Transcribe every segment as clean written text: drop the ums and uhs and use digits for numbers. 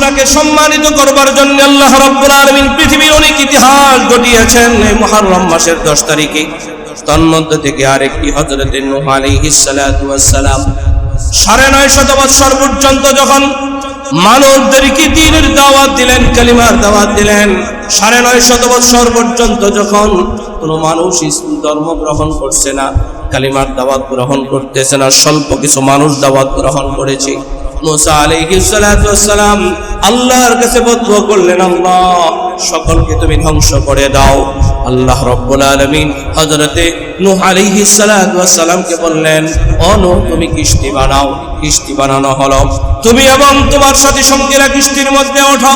আশুরাকে সম্মানিত করবার জন্য আল্লাহ রাব্বুল আলামিন পৃথিবীর অনেক ইতিহাস ঘটিয়েছেন এই মুহররম মাসের 10 তারিখে। তন্মধ্যে থেকে আরেকটি হযরত নূহ আলাইহিস সালাতু ওয়াস সালাম 950 বছর পর্যন্ত যখন মানবদেরকে দ্বীনের দাওয়াত দিলেন, কালিমার দাওয়াত দিলেন, 950 বছর পর্যন্ত যখন কোনো মানুষ ইসলাম ধর্ম গ্রহণ করছে না, কালিমার দাওয়াত গ্রহণ করতেছে না, স্বল্প কিছু মানুষ দাওয়াত গ্রহণ করেছে। মুসা আলাইহিস সালাতু ওয়াস সালাম আল্লাহর কাছে বদদুয়া করলেন, আল্লাহ সকলকে তুমি ধ্বংস করে দাও। আল্লাহ রাব্বুল আলামিন হযরতে নূহ আলাইহিস সালাতু ওয়াস সালামকে বললেন, ও নূহ তুমি কিস্তি বানাও। কিস্তি বানানো হলো, তুমি এবং তোমার সাথী সঙ্গীরা কিস্তির মধ্যে ওঠো।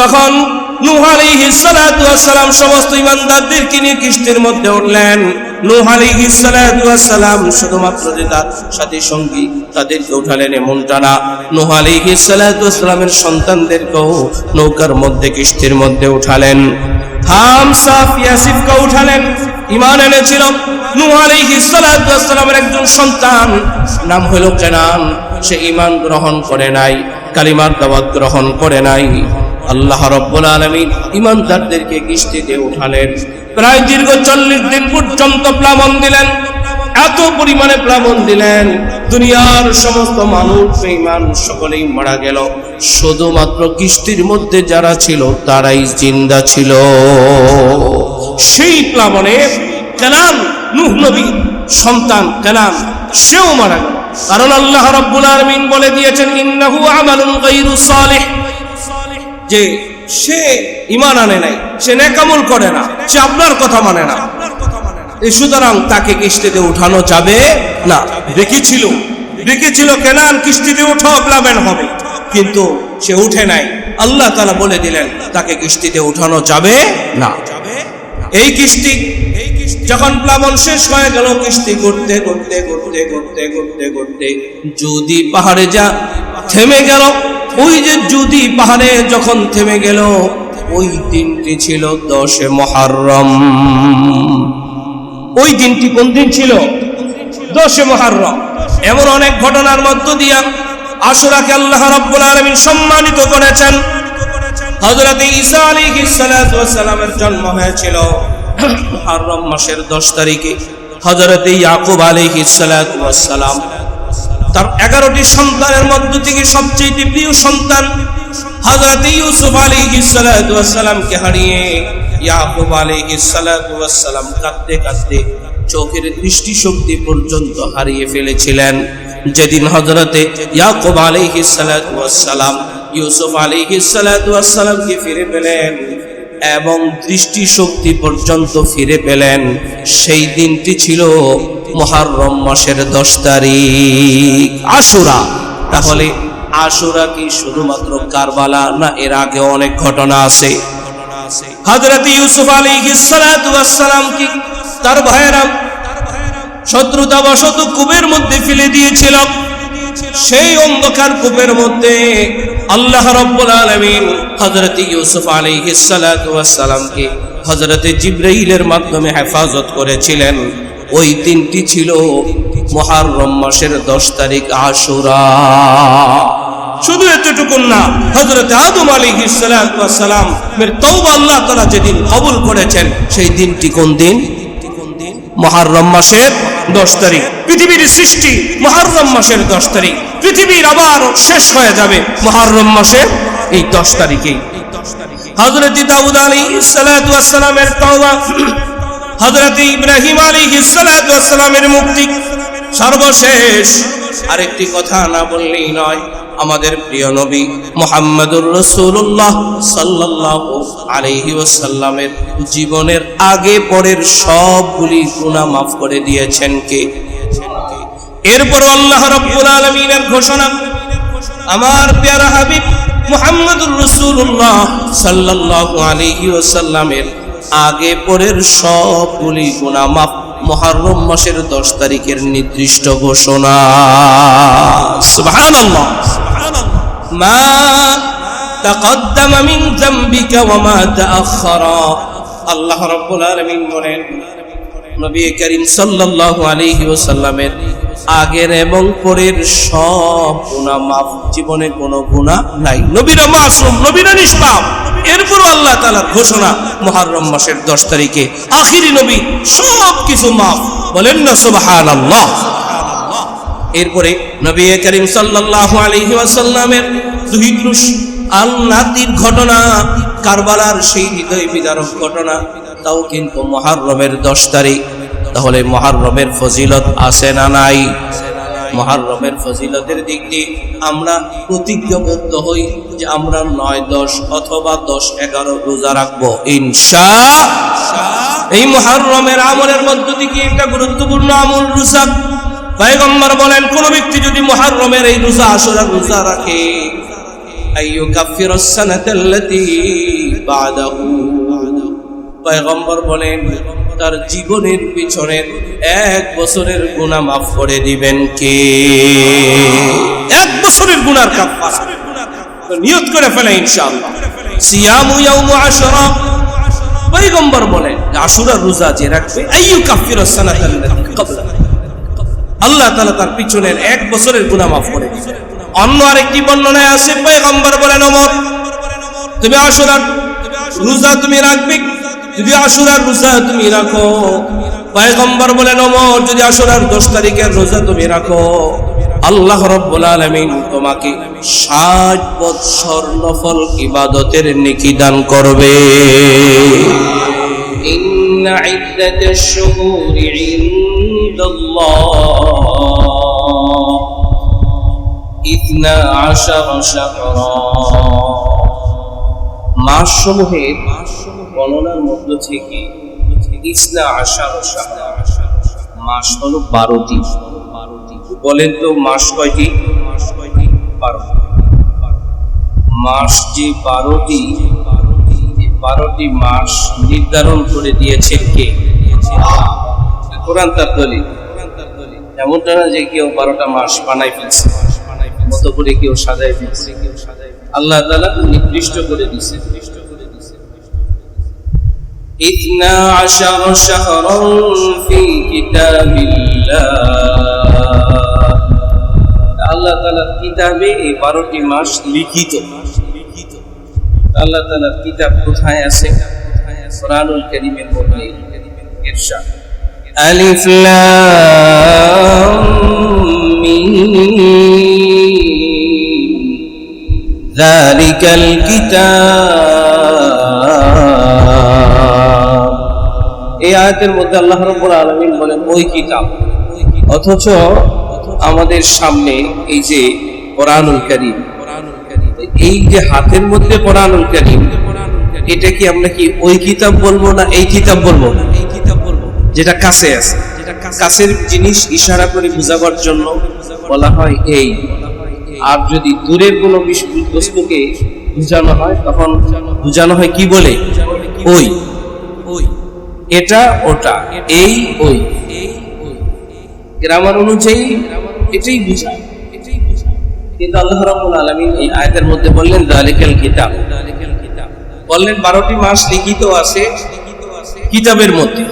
তখন নূহ আলাইহিস সালাতু ওয়াস সালাম সমস্ত ঈমানদারদেরকে নিয়ে কিস্তির মধ্যে উঠলেন। নূহ আলাইহিস সালাতু ওয়াস সালাম শুধুমাত্র যে তার সাথী সঙ্গী তাদেরকে উঠালেন এমনটা না, নূহ আলাইহিস সালাতু ওয়াস সালামের সন্তানদেরকেও নৌকার মধ্যে কিস্তির মধ্যে উঠালেন। হাম সাফ ইয়াসিফকে উঠালেন। ঈমান এনেছিল নূহ আলাইহিস সালাতু ওয়াস সালামের একজন সন্তান, নাম হলো কেনান। সে ঈমান গ্রহণ করে নাই, কালিমার দাওয়াত গ্রহণ করে নাই। আল্লাহ রাব্বুল আলামিন ঈমানদারদেরকে কিস্তিতে উঠালেন। প্রায় দীর্ঘ 40 দিন পর্যন্ত প্লাবন দিলেন, এত পরিমাণে প্লাবন দিলেন, দুনিয়ার সমস্ত মানুষ বেঈমান সকলেই মারা গেল, শুধুমাত্র কিস্তির মধ্যে যারা ছিল তারাই জিন্দা ছিল। সেই প্লাবনে কেনান, নূহ নবী সন্তান কেনান, সেও মারা গেল। কারণ আল্লাহ রাব্বুল আলামিন বলে দিয়েছেন, ইন্নাহু আমালুন গায়রু সালিহ, যে সে ঈমান আনে নাই, সে নেক আমল করে না, সে আপনার কথা মানে না, সুতরাং তাকে কিস্তিতে উঠানো যাবে না। ডেকেছিল কেনান কিস্তিতে উঠো, প্লাবন হবে, কিন্তু সে উঠে নাই। আল্লাহ তাআলা বলে দিলেন তাকে কিস্তিতে উঠানো যাবে না। এই কিস্তি যখন প্লাবন শেষ হয়ে গেল, কিস্তি করতে করতে করতে করতে করতে করতে যদি পাহাড়ে যা থেমে গেল, ওই যে যদি পাহাড়ে যখন থেমে গেল, ওই দিনটি ছিল 10 মুহররম। ওই দিনটি কোন দিন ছিল? 10 মুহররম। এমন অনেক ঘটনার মধ্য দিয়া আশুরাকে আল্লাহ রাব্বুল আলামিন সম্মানিত করেছেন। হযরত ঈসা আলাইহিস সালাতু ওয়াস সালামের জন্ম হয়েছিল মুহররম মাসের 10 তারিখে। হযরত ইয়াকুব আলাইহিস সালাতু ওয়াস সালাম তার 11টি সন্তানের মধ্য থেকে সবচেয়ে প্রিয় সন্তান হযরত ইউসুফ আলাইহিস সালাতু ওয়াস সালামকে হারিয়ে ইয়াকুব আলাইহিস সালাতু ওয়াস সালাম কাঁদতে কাঁদতে চোখের দৃষ্টিশক্তি পর্যন্ত হারিয়ে ফেলেছিলেন। যেদিন হযরতে ইয়াকুব আলাইহিস সালাতু ওয়াস সালাম ইউসুফ আলাইহিস সালাতু ওয়াস সালামকে ফিরে পেলেন এবং দৃষ্টিশক্তি পর্যন্ত ফিরে পেলেন, সেই দিনটি ছিল মুহররম মাসের 10 তারিখ, আশুরা। তাহলে আশুরা কি শুধুমাত্র কারবালা না, এর আগে অনেক ঘটনা আছে? হযরত ইউসুফ আলাইহিস সালাতু ওয়াস সালাম কি তার ভাইয়েরা শত্রুতাবশত কূপের মধ্যে ফেলে দিয়েছিল। সেই অন্ধকার কূপের মধ্যে আল্লাহ রাব্বুল আলামিন হযরত ইউসুফ আলাইহিস সালাতু ওয়াস সালামকে হযরত জিবরাইলের মাধ্যমে হেফাজত করেছিলেন। ওই দিনটি ছিল মুহররম মাসের 10 তারিখ, আশুরা। শুধু এতটুকু না, হযরত আদম আলাইহিস সালাতু ওয়াস সালাম এর তওবা আল্লাহ তাআলা যেদিন কবুল করেছেন, সেই দিনটি কোন দিন? মুহররম মাসের 10 তারিখ। পৃথিবীর সৃষ্টি মুহররম মাসের 10 তারিখ, পৃথিবীর আবার শেষ হয়ে যাবে মুহররম মাসের এই 10 তারিখেই। হযরত দাউদ আলাইহিস সালাতু ওয়াস সালামের তওবা, হযরত ইব্রাহিম আলাইহিস সালাতু ওয়াস সালামের মুক্তি, সর্বশেষ আরেকটি কথা না বললেই নয়, আমাদের প্রিয় নবী মুহাম্মদুর রাসূলুল্লাহ সাল্লাল্লাহু আলাইহি ওয়াসাল্লামের জীবনের আগে পরের সবগুলি গুনাহ মাফ করে দিয়েছেন কে? এরপর আল্লাহ রাব্বুল আলামিনের ঘোষণা, আমার প্যারা হাবিব মুহাম্মদুর রাসূলুল্লাহ সাল্লাল্লাহু আলাইহি ওয়াসাল্লামের আগে পরের সবগুলি গুনাহ মাফ মুহররম মাসের 10 তারিখের নির্দিষ্ট ঘোষণা। সুবহানাল্লাহ। মা তাকদ্দামা মিন যামবিকা ওয়া মা তাআখারা। আল্লাহ রাব্বুল আলামিন বলেন, নবী করিম সাল্লাল্লাহু আলাইহি ওয়াসাল্লামের আগের এবং পরের সব গুনাহ মাফ, জীবনে কোনো গুনাহ নাই। নবীরা মাসুম, নবীরা নিষ্পাপ। এরপর আল্লাহ তাআলার ঘোষণা মুহররম মাসের 10 তারিখে আখিরি নবী, সব কিছু মাফ। বলেন না সুবহানাল্লাহ। এরপরে নবী করিম সাল্লাল্লাহু আলাইহি ওয়াসাল্লামের দুহিত্রুষ আল-নাতির ঘটনা, কারবালার সেই হৃদয় বিদারক ঘটনা, তাও কিন্তু মুহররমের 10 তারিখ। তাহলে মুহররমের ফজিলত আছে না নাই? মুহররমের ফজিলতের দিক দিয়ে আমরা প্রতিজ্ঞাবদ্ধ হই যে আমরা 9, 10 অথবা 10, 11 রোজা রাখবো ইনশাআল্লাহ। এই মুহররমের আমলের মধ্য থেকে একটা গুরুত্বপূর্ণ আমল রোজা। পয়গম্বর বলেন, কোন ব্যক্তি যদি মুহররমের এই রোজা, আশুরার রোজা রাখে, আইয়ুকাফিরুস সানাতাল্লাতী বাদাহু, পয়গম্বর বলেন তার জীবনের পিছনের 1 বছরের গুনাহ মাফ করে দিবেন কে? 1 বছরের গুনার কাফারা। তো নিয়ত করে ফেলে ইনশাআল্লাহ। সিয়ামু ইয়াউম আশুরা, পয়গম্বর বলেন আশুরার রোজা যে রাখবে, আইয়ুকাফিরুস সানাতাল্লাতী ক্বাবলা, আল্লাহ তাআলা তার পিছনের 1 বছরের গুনাহ মাফ করে দিবেন। অন্য আরেকটি বর্ণনায় আছে, পয়গম্বর বলেন ওমর তুমি আশুরার রোজা তুমি রাখবে, যদি আশুরার রোজা তুমি রাখো, পয়গম্বর বলেন ওমর যদি আশুরার 10 তারিখের রোজা তুমি রাখো, আল্লাহ রাব্বুল আলামিন তোমাকে 60 বছর নফল ইবাদতের নেকি দান করবে। ইন্না ইদ্দাতাশ শুহুরি ইনদাল্লাহ 12 শাহরা, মাস সমূহের গণনার মধ্য থেকে 12 শাহরা, মাস হলো 12টি। বলেন তো মাস কয়টি? 12টি। মাস যে 12টি, 12টি মাস নির্ধারণ করে দিয়েছেন কে? কোরআন তার দলিল। এমনটা না যে কেউ 12টা মাস বানাই ফেলছে, মতো করে কেউ সাজায় ফেলছে। আল্লাহ তাআলা নির্দিষ্ট করে দিয়েছেন 12 শাহরান ফি কিতাবিল্লাহ, আল্লাহ তাআলার কিতাবে এই 12টি মাস লিখিত। আল্লাহ তাআলার কিতাব কোথায় আছে? কোরআনুল কারীমের মধ্যে ইরশাদ, আলিফ লাম মিম যালিকাল কিতাব। এই আয়াতের মধ্যে আল্লাহ রাব্বুল আলামিন বলেন ওই কিতাব, অথচ আমাদের সামনে এই যে কোরআনুল কারীম, এই যে হাতের মধ্যে কোরআনুল কারীম, এটা কি আমরা কি ওই কিতাব বলবো না এই কিতাব বলবো? যেটা কাছে আছে, কাছের জিনিস ইশারা করে বোঝাবার জন্য বলা হয় এই। আর যদি দূরের কোনো বস্তুকে বোঝানো হয় তখন বোঝানো হয় কি বলে? ওই। এটা ওটা, এই ওই, গ্রামার অনুযায়ী এটাই বোঝায়। কিন্তু আল্লাহ রাব্বুল আলামিন এই আয়াতের মধ্যে বললেন যালিকাল কিতাব, বললেন 12টি মাস লিখিত আছে কিতাবের মধ্যে।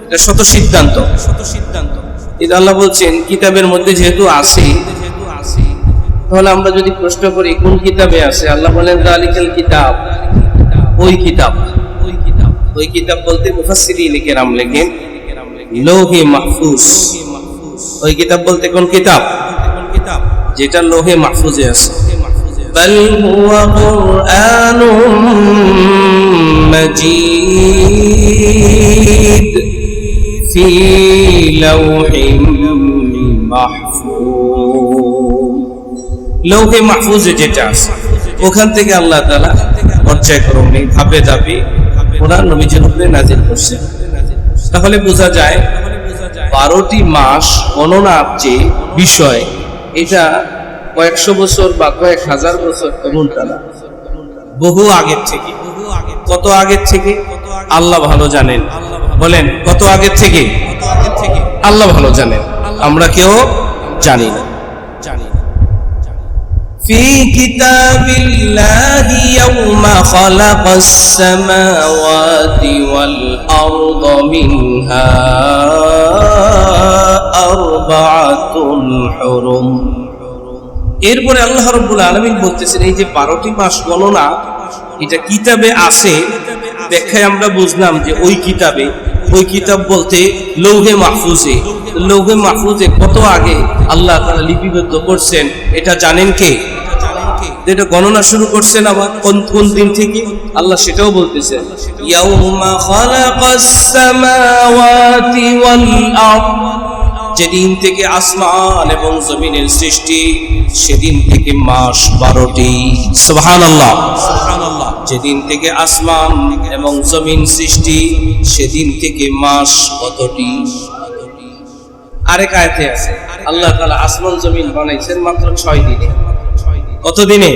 এটা শত সিদ্ধান্ত। কিন্তু আল্লাহ বলছেন কিতাবের মধ্যে যেহেতু আছে, তাহলে আমরা যদি প্রশ্ন করি কোন কিতাবে আছে, আল্লাহ বলেন যালিকাল কিতাব, ওই কিতাব। ওই কিতাব বলতে মুফাসসিরিন কেরাম লেখেন লৌহে মাহফুজ। ওই কিতাব বলতে কোন কিতাব? যেটা লৌহে মাহফুজে আছে। বাল হুয়া কুরআনুম মাজিদ ফি লাওহিম মাহফুজ। লৌহে মাহফুজে যেটা আছে ওখান থেকে আল্লাহ তাআলা পর্যায়ক্রমে ধাপে ধাপে কোরআন নবীজির উপরে নাযিল করছেন। তাহলে বোঝা যায় 12টি মাস গণনার যে বিষয়, এটা কয়েকশো বছর বা কয়েক হাজার বছর এমনটা না, বহু আগের থেকে। কত আগের থেকে আল্লাহ ভালো জানেন। বলেন কত আগের থেকে? আল্লাহ ভালো জানেন, আমরা কেউ জানি না। في كتاب الله يوم خلق السماوات والأرض منها أربعة حرم এরপরে আল্লাহ রাব্বুল আলামিন বলতেছেন এই যে 12টি মাস গণনা এটা কিতাবে আছে ব্যাখ্যায় আমরা বুঝলাম যে ওই কিতাব বলতে লৌহে মাহফুজে কত আগে আল্লাহ তাআলা লিপিবদ্ধ করছেন এটা জানেন কে? এটা গণনা শুরু করছেন আবার কোন দিন থেকে আল্লাহ সেটাও বলতেছেন ইয়াউমা খালাকাস সামাওয়াতি ওয়াল আরদ যেদিন থেকে আসমান এবং জমিনের সৃষ্টি সেদিন থেকে মাস 12টি সুবহানাল্লাহ যেদিন থেকে আসমান এবং জমিন সৃষ্টি সেদিন থেকে মাস কতটি? আরেক আয়াতে আছে আল্লাহ তাআলা আসমান জমিন বানাইছেন মাত্র 6 দিনে। কত দিনে?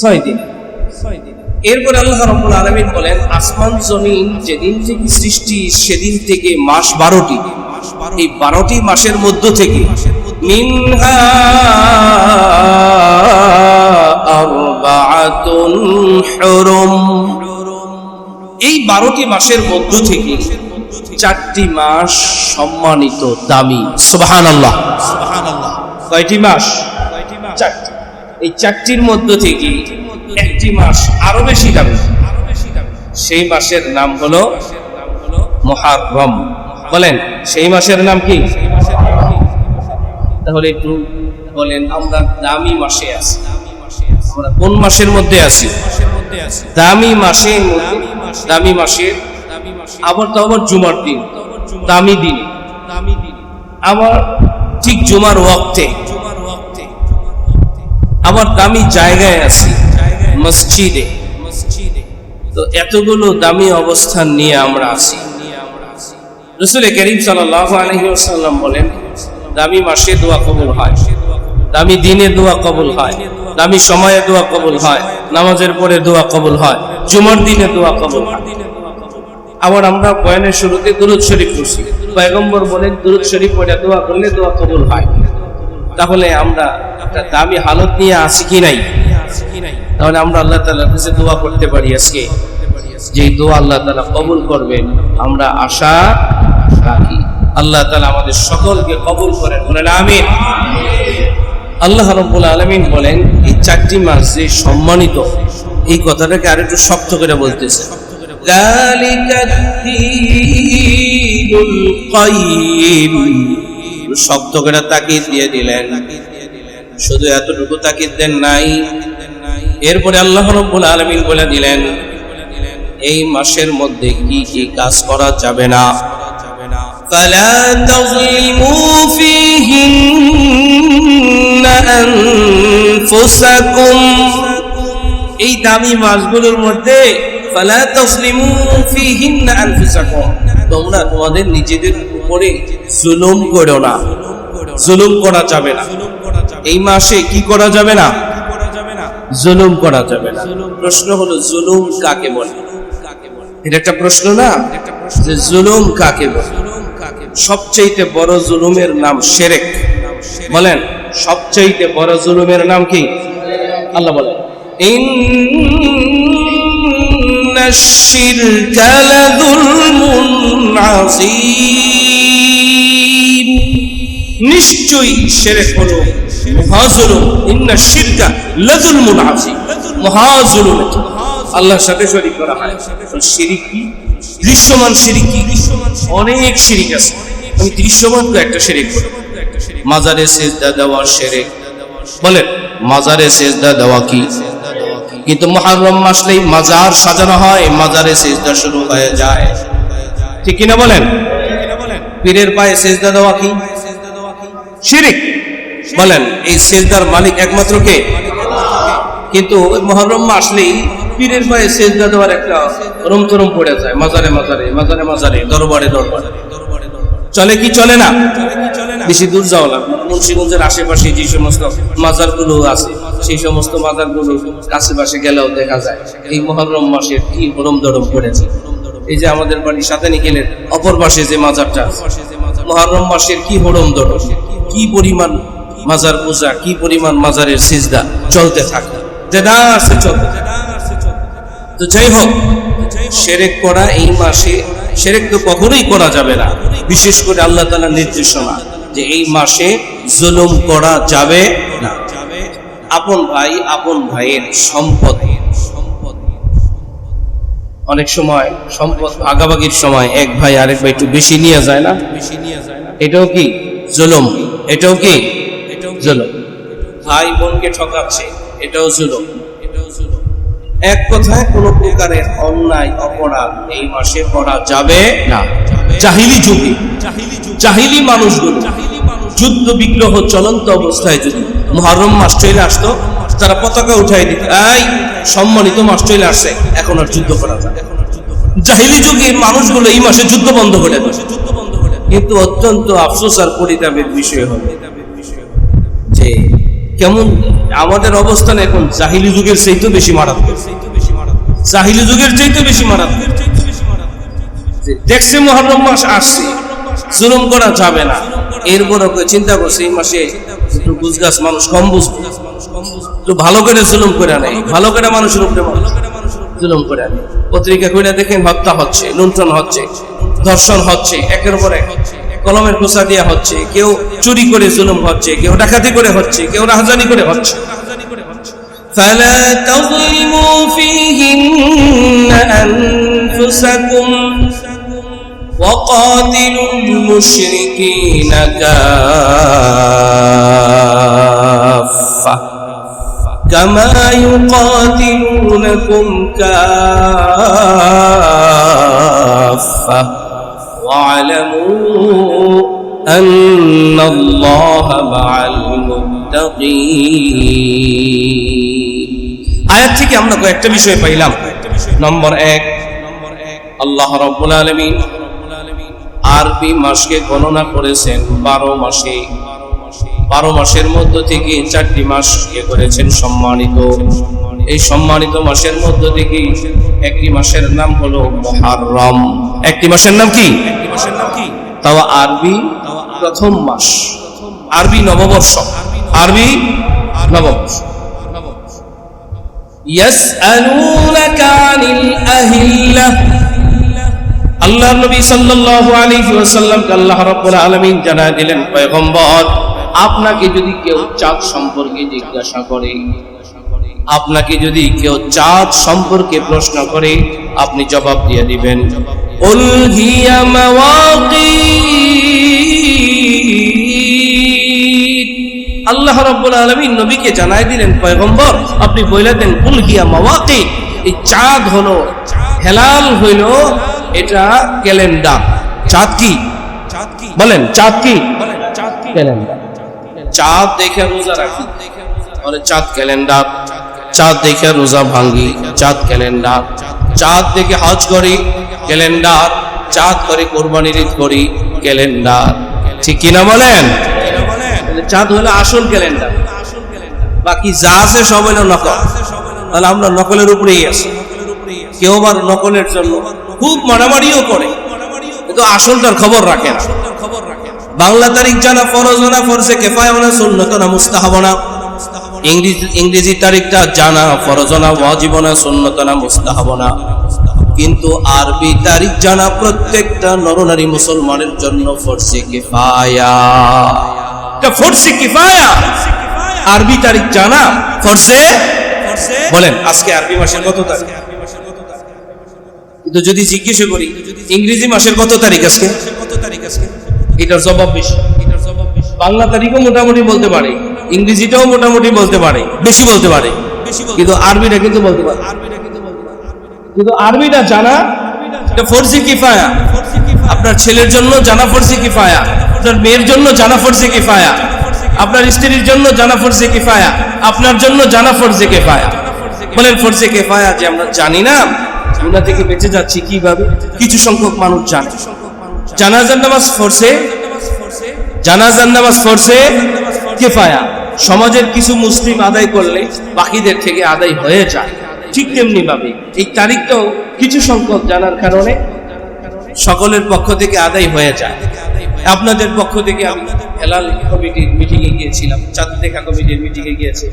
6 দিনে। এরপর আল্লাহ রাব্বুল আলামিন বলেন আসমান জমিন যেদিন থেকে সৃষ্টি সেদিন থেকে মাস 12টি। এই 12টি মাসের মধ্য থেকে মিনহা আরবাআতুন হুরুম এই 12টি মাসের মধ্য থেকে 4টি মাস সম্মানিত দামি সুবহানাল্লাহ। কয়টি মাস? 4টি। এই 4টির মধ্য থেকে একটি মাস আরো বেশি দামি, সেই মাসের নাম হলো মুহররম। বলেন সেই মাসের নাম কি? তাহলে একটু বলেন আমরা দামি মাসে আছি, আমরা কোন মাসের মধ্যে আছি? দামি মাসের মধ্যে। দামি মাসের আবার তো আবার জুমার দিন দামি দিন, আবার ঠিক জুমার ওয়াক্তে, আবার দামি জায়গায় আছি মসজিদে। তো এতগুলো দামি অবস্থান নিয়ে আমরা আছি। রাসূল কারীম সাল্লাল্লাহু আলাইহি ওয়াসাল্লাম বলেন দামি মাসে দোয়া কবুল হয়, দামি দিনে দোয়া কবুল হয়, দামি সময়ে দোয়া কবুল হয়, নামাজের পরে দোয়া কবুল হয়, জুমার দিনে দোয়া কবুল হয়। আবার আমরা বয়ানের শুরুতে দুরূদ শরীফ পড়ছি, পয়গম্বর বলেন দুরূদ শরীফ পড়ে দোয়া করলে দোয়া কবুল হয়। তাহলে আমরা একটা দামি হালত নিয়ে আছি কি নাই? তাহলে আমরা আল্লাহ তাআলার কাছে দোয়া করতে পারি আজকে যে দোয়া আল্লাহ তাআলা কবুল করবেন আমরা আশা রাখি। আল্লাহ তাআলা আমাদের সকলকে কবুল করেন, বলেন আমিন। আল্লাহ রাব্বুল আলামিন বলেন এই 4টি মাস যে সম্মানিত এই কথাটাকে আরেকটু শক্ত করে বলতেছে যালিকাদ দীনুল কাইয়্যিম। শক্ত করে তাকিদ দিয়ে দিলেন, শুধু এতটুকু তাকিদ দেন নাই। এরপরে আল্লাহ রাব্বুল আলামিন বলে দিলেন এই মাসের মধ্যে কি কি কাজ করা যাবে না। ফালা তাযলিমু ফীহিন্না আনফুসাকুম। এই দামি মাসগুলোর মধ্যে ফালা তাযলিমু ফীহিন্না আনফুসাকুম, তোমরা তোমাদের নিজেদের উপরে জুলুম করো না। জুলুম করা যাবে না এই মাসে। কি করা যাবে না? জুলুম করা যাবে না। প্রশ্ন হলো জুলুম কাকে বলে? এটা একটা প্রশ্ন না যে জুলুম কাকে বলে? সবচেয়ে বড় জুলুমের নাম শিরক। বলেন সবচেয়ে বড় জুলুমের নাম কি? আল্লাহ বলেন ইন্নাশ শিরকা লাযুলমুন আযীম। নিশ্চয়ই শিরক হলো মহাজুলুম। ইন্নাশ শিরকা লাযুলমুন আযীম, মহাজুলুম। আল্লাহর সাথে শরীক করা হয়। শিরিক কি? দৃশ্যমান শিরিক কি? অনেক শিরিক আছে। আমি দৃশ্যমান তো একটা শিরিক বলি, মাজারে সিজদা দেওয়া শিরিক। বলেন মাজারে সিজদা দেওয়া কি? কিন্তু মুহররম মাসলেই মাজার সাজানো হয়, মাজারে সিজদা শুরু হয়ে যায়, ঠিক কিনা বলেন? পীরের পায়ে সিজদা দেওয়া কি? শিরিক। বলেন এই সিজদার মালিক একমাত্র কে? কিন্তু মুহররম মাসলেই পীরের পায়ে সিজদা দেওয়ার একটা রমতরম পড়ে যায়, মাজারে মাজারে, মাজারে মাজারে, দরবারে দরবারে। চলে কি চলে না? বেশি দূর যাওয়া লাগবে। মুন্সিগঞ্জের আশেপাশে যে সমস্ত মাজারগুলো আছে সেই সমস্ত মাজারগুলো আশেপাশে গেলেও দেখা যায় এই মুহররম মাসের কি হরম দরম পড়েছে। এই যে আমাদের বাড়ির সাথে নিকেলের অপর পাশে যে মাজারটা, মুহররম মাসের কি হরম দরম, কি পরিমাণ মাজার পূজা, কি পরিমাণ মাজারের সিজদা চলতে থাকে, চলতে। তো যাই হোক, শিরক করা এই মাসে, শিরক তো কখনোই করা যাবে না, বিশেষ করে আল্লাহ তাআলার নির্দেশনা যে এই মাসে জুলুম করা যাবে না। আপন ভাই আপন ভাইয়ের সম্পদ, অনেক সময় সম্পদ ভাগাভাগির সময় এক ভাই আরেক ভাই একটু বেশি নিয়ে যায় না, এটাও কি জুলুম? এটাও কি জুলুম? ভাই বোনকে ঠকাচ্ছে, এটাও জুলুম। এক কথায় কোন প্রকারের অন্যায় অপরাধ এই মাসে করা যাবে না। জাহিলি যুগে জাহিলি মানুষগুলো যুদ্ধ বিগ্রহ চলন্ত অবস্থায় যদি মুহররম মাস চলে আসতো, তারা পতাকা উঠাই দিত, এই সম্মানিত মাস চলে আসছে, এখন আর যুদ্ধ করা যাবে। জাহিলি যুগের মানুষগুলো এই মাসে যুদ্ধ বন্ধ করে দেয়। কিন্তু অত্যন্ত আফসোস আর পরিতাপের বিষয় হবে যে কেমন আমাদের অবস্থান এখন জাহিলি যুগের চাইতে বেশি মারাত্মক, জাহিলি যুগের চাইতে বেশি মারাত্মক। দেখছে মুহররম মাস আসছে, জুলুম করা যাবে না, এরপরও চিন্তা করছে এই মাসে একটু বুঝগাছ মানুষ কম বুঝবে, একটু ভালো করে জুলুম করে নেয়, ভালো করে মানুষের উপরে জুলুম করে নেয়। পত্রিকা খুলে দেখেন হত্যা হচ্ছে, লুণ্ঠন হচ্ছে, ধর্ষণ হচ্ছে, একের পর এক কলমের খোঁচা দেওয়া হচ্ছে, কেউ চুরি করে জুলুম হচ্ছে, কেউ ডাকাতি করে হচ্ছে, কেউ রাহাজানি করে হচ্ছে। فلا تظلموا فيهن أنفسكم وقاتلوا المشركين كافة كما يقاتلونكم كافة واعلموا أن الله مع المتقين। আয়াত থেকে আমরা কয়েকটা বিষয় পাইলাম। নম্বর 1, আল্লাহ রাব্বুল আলামিন আরবি মাসকে গণনা করেছেন 12 মাসে। 12 মাসের মধ্য থেকে 4টি মাস করেছেন সম্মানিত। এই সম্মানিত মাসের মধ্য থেকে একটি মাসের নাম হলো মুহররম। একটি মাসের নাম কি? তাও আরবি প্রথম মাস, আরবি নববর্ষ, আরবি নববর্ষ। ইয়াসআলুনাকা আনিল আহিল্লাহ, আল্লাহর নবী সাল্লাল্লাহু আলাইহি ওয়াসাল্লামকে আল্লাহ রাব্বুল আলামিন জানায় দিলেন, পয়গম্বর আপনাকে যদি কেউ চাঁদ সম্পর্কে জিজ্ঞাসা করে, আপনাকে যদি কেউ চাঁদ সম্পর্কে প্রশ্ন করে, আপনি জবাব দিয়ে দিবেন উল হিয়া মাওয়াকিত। আল্লাহ রাব্বুল আলামিন নবীকে জানায় দিলেন, পয়গম্বর আপনি বলে দেন উল হিয়া মাওয়াকিত, এই চাঁদ হলো হেলাল, হইলো এটা ক্যালেন্ডার। চাঁদ কি বলেন? চাঁদ কি? ক্যালেন্ডার। চাঁদ দেখে রোজা রাখি, বলে চাঁদ ক্যালেন্ডার। চাঁদ দেখে রোজা ভাঙ্গি, চাঁদ ক্যালেন্ডার। চাঁদ দেখে হজ করি, ক্যালেন্ডার। চাঁদ করে কোরবানির ঈদ করি, ক্যালেন্ডার। ঠিক কিনা বলেন? চাঁদ হলো আসল ক্যালেন্ডার, বাকি যা আছে সব হলো নকল। তাহলে আমরা নকলের উপরেই আছি। কেউ আবার নকলের জন্য খুব মারামারিও করে, কিন্তু আসলটার খবর রাখে না। বাংলা তারিখ জানা ফরজ না, ফরজে কিফায়া না, সুন্নত না, মুস্তাহাব না। ইংরেজি তারিখটা জানা ফরজ না, ওয়াজিব না, সুন্নত না, মুস্তাহাব না। কিন্তু আরবি তারিখ জানা প্রত্যেকটা নরনারী মুসলমানের জন্য ফরজে কিফায়া। এটা ফরজে কিফায়া। আরবি তারিখ জানা ফরজে। বলেন আজকে আরবি মাসের কত তারিখ? কিন্তু যদি জিজ্ঞেস করি ইংরেজি মাসের কত তারিখ আজকে, এটার জবাব বেশি। বাংলা তারিখও মোটামুটি বলতে পারে, ইংরেজিটাও মোটামুটি বলতে পারে, বেশি বলতে পারে, কিন্তু আরবিটা কিন্তু বলতে পারে। কিন্তু আরবিটা জানা এটা ফরজে কিফায়া। আপনার ছেলের জন্য জানা ফরজে কিফায়া, আপনার মেয়ের জন্য জানা ফরজে কিফায়া, আপনার স্ত্রীর জন্য জানা ফরজে কিফায়া, আপনার জন্য জানা ফরজে কিফায়া। বলেন ফরজে কিফায়া যে আমরা জানি না, গুনাহ থেকে বেঁচে যাচ্ছি কিভাবে? কিছু সংখ্যক মানুষ জানে। জানাজার নামাজ ফরজে, জানাজার নামাজ ফরজে কিফায়া। সমাজের কিছু মুসলিম আদায় করলে বাকিদের থেকে আদায় হয়ে যায়। ঠিক তেমনি ভাবে এই তারিখটাও কিছু সংখ্যক জানার কারণে সকলের পক্ষ থেকে আদায় হয়ে যায়। আপনাদের পক্ষ থেকে আমি হেলাল কমিটির মিটিং এ গিয়েছিলাম, চাঁদ দেখা কমিটির মিটিং এ গিয়েছি,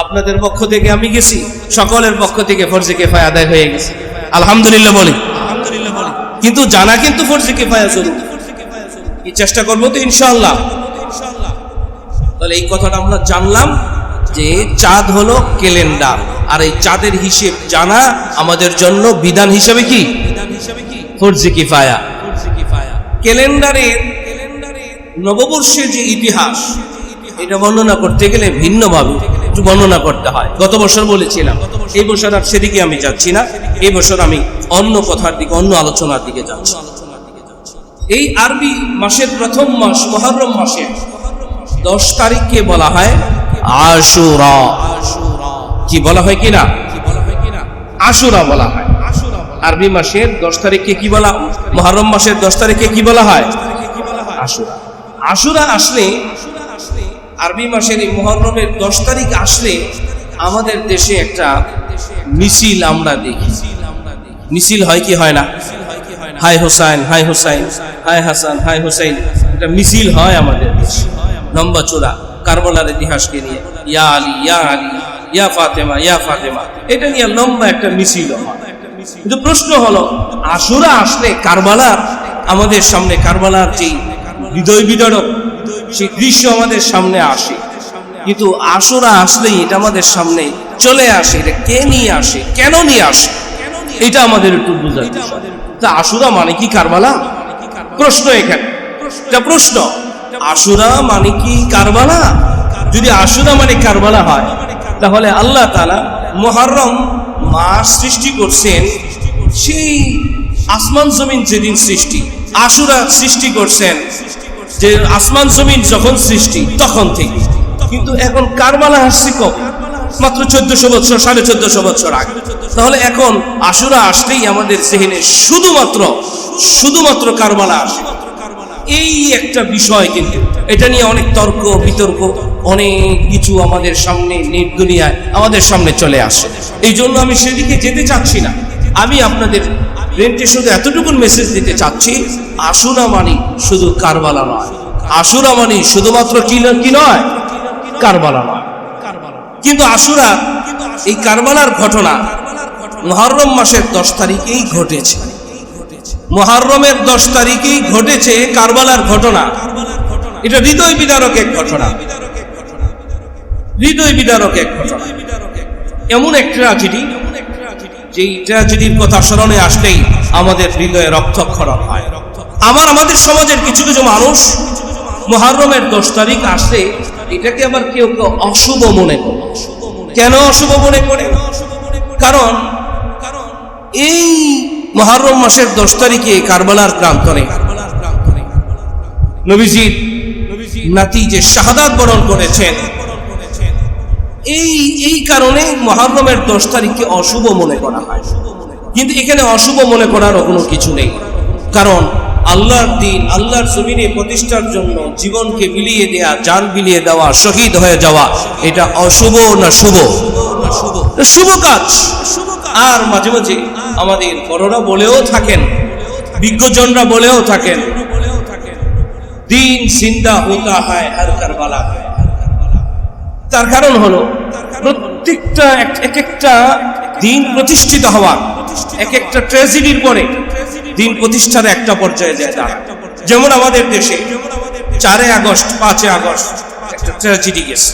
আপনাদের পক্ষ থেকে আমি গেছি, সকলের পক্ষ থেকে ফরজে কিফায়া আদায় হয়ে গেছে, আলহামদুলিল্লাহ বলি। কিন্তু জানা কিন্তু ফরজে কিফায়া জরুরি, এই চেষ্টা করবো তো ইনশাআল্লাহ। তাহলে এই কথাটা আমরা জানলাম যে চাঁদ হলো ক্যালেন্ডার, আর এই চাঁদের হিসেব জানা আমাদের জন্য বিধান হিসেবে কি ফরজে কিফায়া। ক্যালেন্ডারের নববর্ষের যে ইতিহাস, এটা বর্ণনা করতে গেলে ভিন্নভাবে একটু বর্ণনা করতে হয়। গত বছর বলেছিলাম, এই বছর আর সেদিকে আমি যাচ্ছি না, এই বছর আমি অন্য কথার দিকে, অন্য আলোচনার দিকে যাচ্ছি। এই আরবি মাসের প্রথম মাস মুহররম মাসের 10 তারিখকে বলা হয় আশুরা। কি বলা হয় কিনা? আশুরা বলা হয়। আরবি মাসের 10 তারিখকে কি বলা, মুহররম মাসের 10 তারিখকে কি বলা হয়? আশুরা। আশুরা আসলে, আরবি মাসের এই মুহররমের 10 তারিখ আসলে আমাদের দেশে একটা মিছিল আমরা দেখি। মিছিল হয় কি হয় না? হাই হোসাইন, হাই হোসাইন, হাই হাসান, হাই হোসাইন, এটা মিছিল হয় আমাদের দেশে। লম্বা চূড়া কারবালার ইতিহাসকে নিয়ে, ইয়া আলী, ইয়া আলী, ইয়া ফাতেমা, ইয়া ফাতেমা, এটা নিয়ে লম্বা একটা মিছিল হয়। কিন্তু প্রশ্ন হলো, আশুরা আসলে কারবালার আমাদের সামনে, কারবালার যে হৃদয় বিদারক সেই দৃশ্য আমাদের সামনে আসে, কিন্তু আশুরা আসলেই এটা আমাদের সামনে চলে আসে। এটা কে নিয়ে আসে, কেন নিয়ে আসে, এটা আমাদের একটু বুঝার বিষয়। তা আশুরা মানে কি কারবালা? প্রশ্ন এখানে, এটা প্রশ্ন। আশুরা মানে কি কারবালা? যদি আশুরা মানে কারবালা হয়, তাহলে আল্লাহ তাআলা মুহররম মাস সৃষ্টি করছেন সেই আসমান জমিন যেদিন সৃষ্টি, আশুরা সৃষ্টি করছেন যে আসমান জমিন যখন সৃষ্টি তখন থেকে। কিন্তু এখন কারবালা আসছে কবে? মাত্র 1400 বছর, 1450 বছর আগে। তাহলে এখন আশুরা আসলেই আমাদের জেহেনে শুধুমাত্র কারবালা আসে। এই একটা বিষয়, কিন্তু এটা নিয়ে অনেক তর্ক বিতর্ক, অনেক কিছু আমাদের সামনে, নেট দুনিয়ায় আমাদের সামনে চলে আসে। এই জন্য আমি সেদিকে যেতে চাচ্ছি না। আমি আপনাদের রেন্টে শুধু এতটুকুন মেসেজ দিতে চাচ্ছি, আশুরা মানে শুধু কারবালা নয়, আশুরা মানে শুধুমাত্র কি নয়, কারবালা নয়। কিন্তু আশুরা, এই কারবালার ঘটনা মুহররম মাসের 10 তারিখেই ঘটেছে। মুহররমের 10 তারিখেই ঘটেছে কারবালার ঘটনা। এটা হৃদয় বিদারক এক ঘটনা, হৃদয় বিদারক এক ঘটনা। এমন এক ট্র্যাজেডি, যেই ট্র্যাজেডির কথা স্মরণে আসলেই আমাদের হৃদয়ে রক্তক্ষরণ হয়। আমাদের সমাজের কিছু কিছু মানুষ মুহররমের 10 তারিখ আসলে এটাকে আবার কেউ কেউ অশুভ মনে করে। কেন অশুভ মনে করে? কারণ এই মুহররম মাসের 10 তারিখে কারবালার প্রান্তরে নবীজির নাতি যে শাহাদাত বরণ করেছেন, এই কারণে মুহররমের 10 তারিখকে অশুভ মনে করা হয়। কিন্তু এখানে অশুভ মনে করারও কোনো কিছু নেই, কারণ আল্লাহর দিন, আল্লাহর জমিনে প্রতিষ্ঠার জন্য জীবনকে বিলিয়ে দেয়া, জান বিলিয়ে দেওয়া, শহীদ হয়ে যাওয়া, এটা অশুভ না শুভ? শুভ কাজ। আর মাঝে মাঝে আমাদের বড়রা বলেও থাকেন, বিজ্ঞজনরা বলেও থাকেন, দিন জিন্দা হোতা হয় হর কারবালা। তার কারণ হলো প্রত্যেকটা এক একটা দিন প্রতিষ্ঠিত হওয়া, এক একটা ট্র্যাজেডির পরে দিন প্রতিষ্ঠার একটা পর্যায়ে যায় দাঁড়ায়। যেমন আমাদের দেশে 4 আগস্ট, 5 আগস্ট একটা ট্র্যাজেডি গেছে,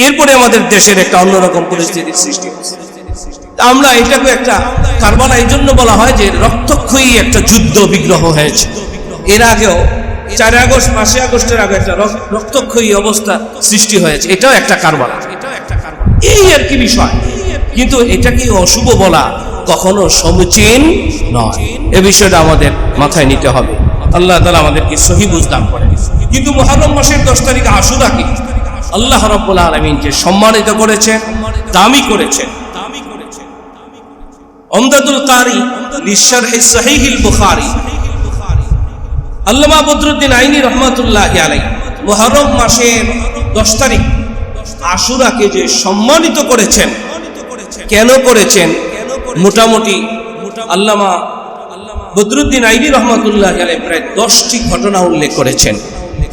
এরপরে আমাদের দেশের একটা অন্যরকম পরিস্থিতির সৃষ্টি হয়েছে। আমরা এটাকে একটা কারবালা এই জন্য বলা হয় যে রক্তক্ষয়ী একটা যুদ্ধ বিগ্রহ হয়েছে। এর আগেও 4 আগস্ট, 5 আগস্টের আগে একটা রক্তক্ষয়ী অবস্থা সৃষ্টি হয়েছে, এটাও একটা কারবালা। এই আর কি বিষয়। কিন্তু এটাকে অশুভ বলা কখনো সমীচীন নয়, এ বিষয়টা আমাদের মাথায় নিতে হবে। আল্লাহ তাআলা আমাদেরকে সহি বুঝ দান করেন। কিন্তু মুহররম মাসের 10 তারিখ আশুরাকে আল্লাহ রাব্বুল আলামিন যে সম্মানিত করেছেন, দামি করেছেন। উমদাতুল কারি লিশরহ সহিহুল বুখারী, আল্লামা বদরুদ্দিন আইনি রহমাতুল্লাহি আলাইহি মুহররম মাসের 10 তারিখ আশুরাকে যে সম্মানিত করেছেন, কেন করেছেন? মোটামুটি আল্লামা বদরুদ্দিন আইনি রহমাতুল্লাহ আলাইহি প্রায় 10টি ঘটনা উল্লেখ করেছেন।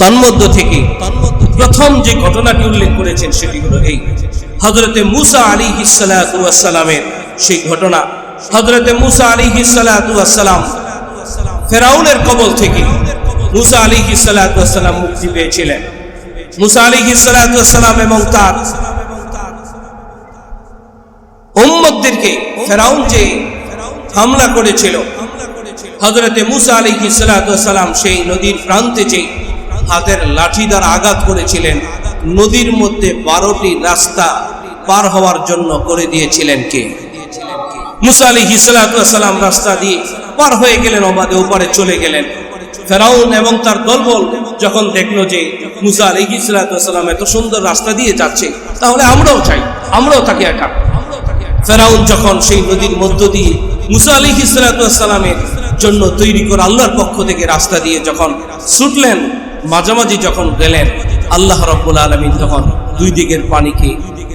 তন্মধ্য থেকে প্রথম যে ঘটনাটি উল্লেখ করেছেন সেটি হলো এই হযরতে মূসা আলাইহিস সালাতু ওয়াস সালামের সেই ঘটনা। হযরতে মূসা আলাইহিস সালাতু ওয়াস সালাম ফেরাউনের কবল থেকে মূসা আলাইহিস সালাতু ওয়াস সালাম মুক্তি পেয়েছিলেন। মূসা আলাইহিস সালাতু ওয়াস সালাম এবং তার উম্মতদেরকে ফেরাউন যে হামলা করেছিল, হযরতে মূসা আলাইহিস সালাতু ওয়াস সালাম সেই নদীর প্রান্তে যে হাতের লাঠি দ্বারা আঘাত করেছিলেন, নদীর মধ্যে 12টি রাস্তা পার হওয়ার জন্য করে দিয়েছিলেন কে? মূসা আলাইহিস সালাতু ওয়াস সালাম রাস্তা দিয়ে পার হয়ে গেলেন, অবাধে ওপারে চলে গেলেন। ফেরাউন এবং তার দলবল যখন দেখলো যে মূসা আলাইহিস সালাতু ওয়াস সালাম এত সুন্দর রাস্তা দিয়ে যাচ্ছে, তাহলে আমরাও চাই, আমরাও তাকে একা। ফেরাউন যখন সেই নদীর মধ্য দিয়ে মূসা আলাইহিস সালাতু ওয়াস সালামের জন্য তৈরি করা আল্লাহর পক্ষ থেকে রাস্তা দিয়ে যখন ছুটলেন, মাঝামাঝি যখন গেলেন, আল্লাহ রাব্বুল আলামিন তখন দুই দিকের পানিকে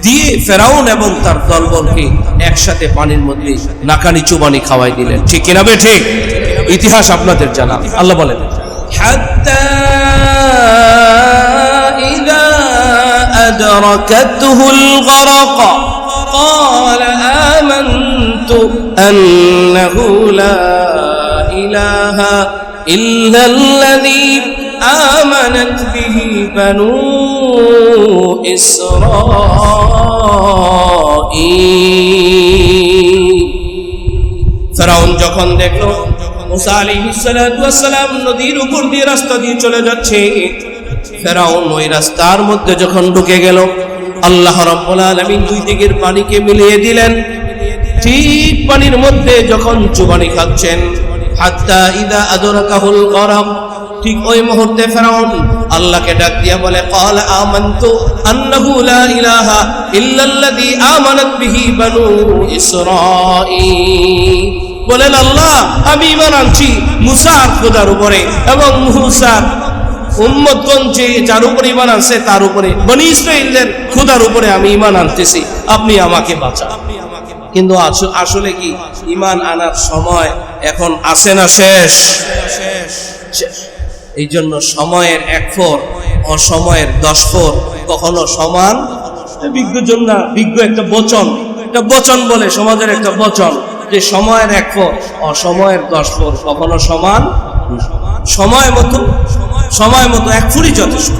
দিয়ে ফেরাউন এবং তার দলবলকে একসাথে পানির মধ্যে নাকানি চুবানি খাওয়াই দিলেন। ঠিক কিনা বে ঠিক? ইতিহাস আপনাদের জানা। আল্লাহ বলেন, হাত্তা ইযা আদরাকাতহুল গরক قال آمنت أنه لا إله إلا الذي آمنت به بنو إسرائيل। ফেরাউন যখন দেখলো মূসা আলাইহিস সালাতু ওয়াস সালাম নদীর উপর দিয়ে রাস্তা দিয়ে চলে যাচ্ছে, ফেরাউন ওই রাস্তার মধ্যে যখন ঢুকে গেল, আল্লাহ রাব্বুল আলামিন দুই দিকের পানিকে মিলিয়ে দিলেন। ঠিক পানির মধ্যে যখন চুবানি খাচ্ছেন, হাত্তা ইযা আদরাকাহুল গরক, ঠিক ওই মুহূর্তে ফেরাউন আল্লাহকে ডাক দিয়া বলে, ক্বাল আমানতু আন্নাহু লা ইলাহা ইল্লাল্লাযী আমানাত বিহি বানু ইসরাঈল। বলেন, আল্লাহ আমি ঈমান আনছি মূসার খোদার উপরে এবং মূসার উম্মতগণ যে যার উপরে ঈমান আনছে তার উপরে, বনি ইসরাঈলের খোদার উপরে আমি ঈমান আনতেছি, আপনি আমাকে বাঁচান। কিন্তু আসলে কি ঈমান আনার সময় এখন আছে না শেষ? এই জন্য সময়ের 1 ফোর অসময়ের 10 ফোর কখনো সমান। বিজ্ঞজন না, বিজ্ঞ একটা বচন বলে, সমাজের একটা বচন যে সময়ের 1 ফোর অসময়ের 10 ফোর কখনো সমান। সময় মতো 1 ফুরই যথেষ্ট।